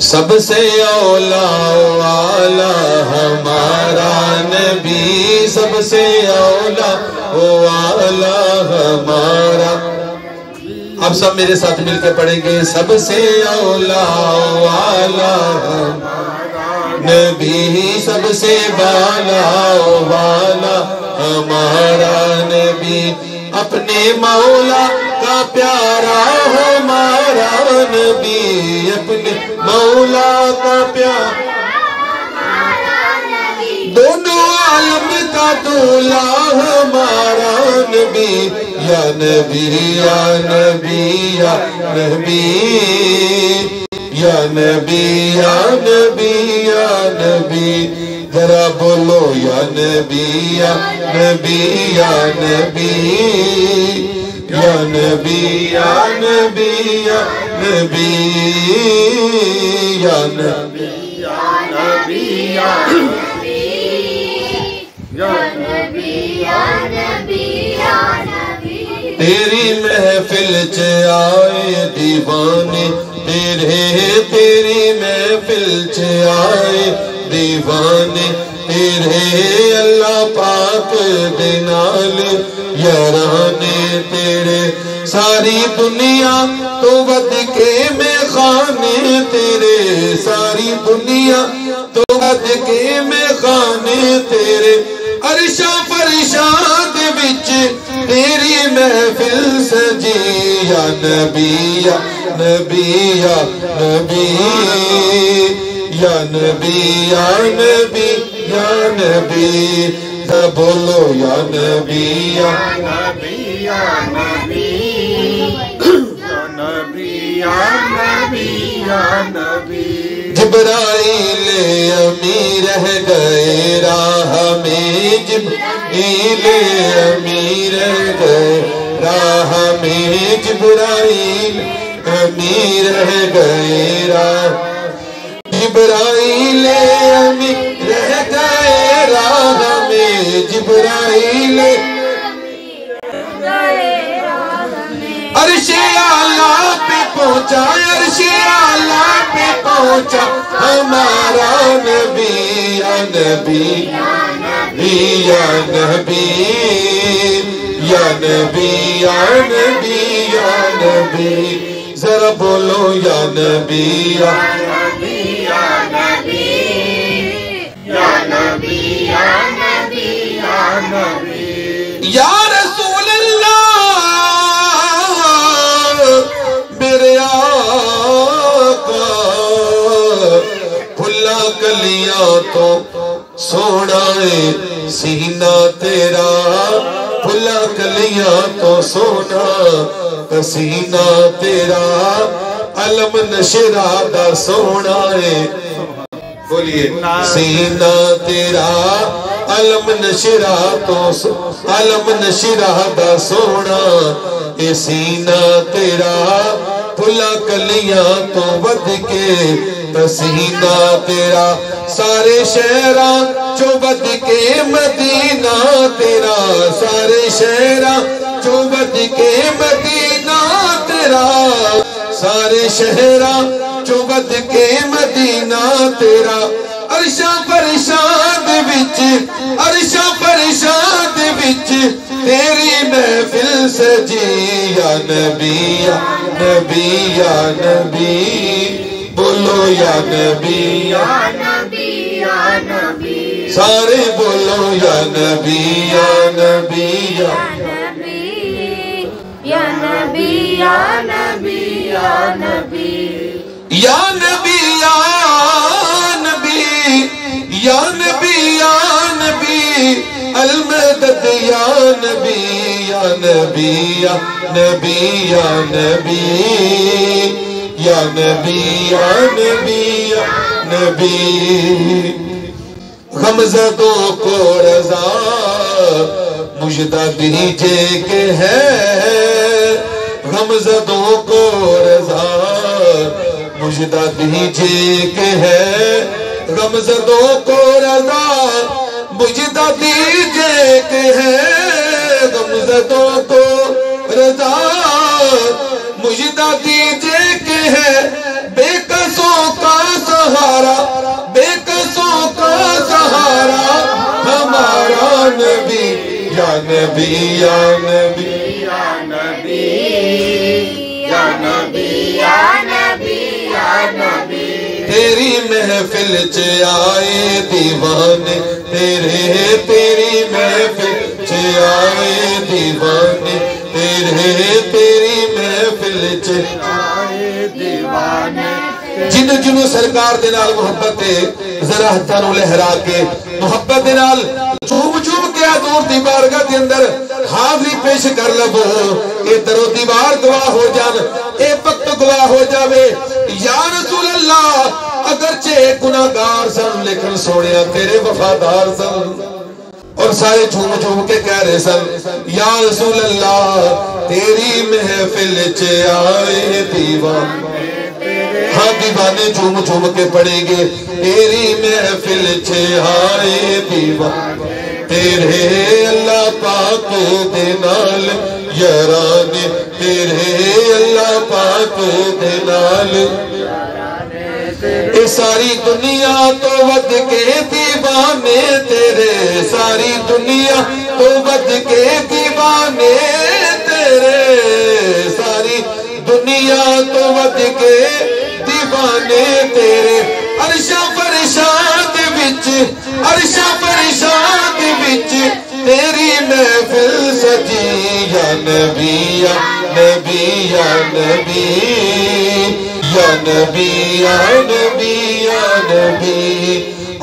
سب سے اولا والا ہمارا نبی، سب سے اولا والا ہمارا. اب سب میرے ساتھ مل کے پڑھیں گے. سب سے اولا والا نبی، سب سے بالا والا ہمارا نبی، اپنے مولا کا پیارا ہمارا نبی، اپنے مولا کا پیارا دونوں عالم کا دولا ہمارا نبی. یا نبی یا نبی یا نبی، یا نبی یا نبی یا نبی، ذرا بولو یا نبی یا نبی یا نبی، یا نبی یا نبی یا نبی، یا نبی یا نبی یا نبی، یا نبی یا نبی یا نبی. تیری محفل چ آئے دیوانے تیری محفل چ آئے دیوانے تیرے، اللہ پاک دے نال یارانے تیرے. ساری دنیا تو ود کے میں خانے تیرے، ساری دنیا تو ود کے میں خانے تیرے. عرشا فرشاں دے وچ تیری محفل سجی. یا نبی یا نبی یا نبی، یا نبی یا نبی یا نبی، بولو یا نبی یا نبی یا نبی، یا نبی یا نبی یا نبی. جبرائیل امی رہ گئے راہ میں، جبرائیل امی رہ گئے راہ میں، جبرائیل امی رہ گئے راہ، جبرائیل امی رہ گئے راہ میں، جبرائیل عرش اعلیٰ پہ پہنچا، عرش اعلیٰ پہ پہنچا ہمارا نبی. یا نبی یا نبی یا نبی یا نبی یا نبی، ذرا بولو یا نبی یا نبی یا نبی، یا نبی یا نبی یا نبی. یا رسول اللہ میرے آقا، پھلا کلیاں تو سونا ہے سینہ تیرا، پھلا کلیاں تو سونا سینہ تیرا، علم نشرہ دا سونا ہے، بولیے سینہ تیرا، علم نشرہ تو علم نشرہ دا سونا اے سینہ تیرا، پھلا کلیاں تو ود کے سینہ تیرا. سارے شہراں چو ود کے مدینہ تیرا، سارے شہراں چو ود کے مدینہ تیرا، سارے شہراں چو ود کے مدینہ تیرا. عرشاں فرشاں دے وچ، عرشاں فرشاں دے وچ تیری محفل سجی. یا نبی یا نبی یا نبی، بولو یا نبی یا نبی یا نبی، سارے بولو یا نبی یا نبی یا نبی یا نبی یا نبی یا نبی، یا نبی یا نبی یا نبی یا نبی، المدد یا نبی یا نبی یا نبی یا نبی، یا نبی یا نبی یا نبی. غمزدوں کو رضا مجدہ دیجے کہ ہے، غمزدوں کو رضا مجدہ دیجے کہ ہے، غمزدوں کو رضا مجدہ دیجے کہ ہے، غمزدوں کو رضا مجدہ دیجے کہ ہے، بے قصوں کا نبی یا نبی یا نبی یا نبی یا نبی یا نبی تیری محفل چ آئے دیوانے تیرے تیری محفل چ آئے دیوانے تیری محفل چ آئے دیوانے جنوں جنوں سرکار دے نال محبت ہے ذرا ہتھاں نوں لہرا کے محبت دے نال چوم چوم کے حضور دی بارگاہ دے اندر حاضری پیش کر لو اے درو دیوار گواہ ہو جان اے وقت گواہ ہو جاوے یا رسول اللہ اگرچہ گناہگار سن لیکن سونیا تیرے وفادار سن اور سارے جھوم جھوم کے کہہ رہے سن یا رسول اللہ تیری محفل چ آئے دیوانے ہاں دیوانے جھوم جھوم کے پڑھیں گے تیری محفل چ آئے دیوانے تیرے اللہ پاک دے نال یارانے تیرے اللہ پاک دے نال اے ساری دنیا تو ود کے دیوانے تیرے ساری دنیا تو ود کے دیوانے تیرے ساری دنیا تو ود کے دیوانے تیرے عرشہ فرشاد وچ عرشہ فرشاد وچ تیری محفل سجی یا نبی یا نبی یا نبی یا نبی یا نبی یا نبی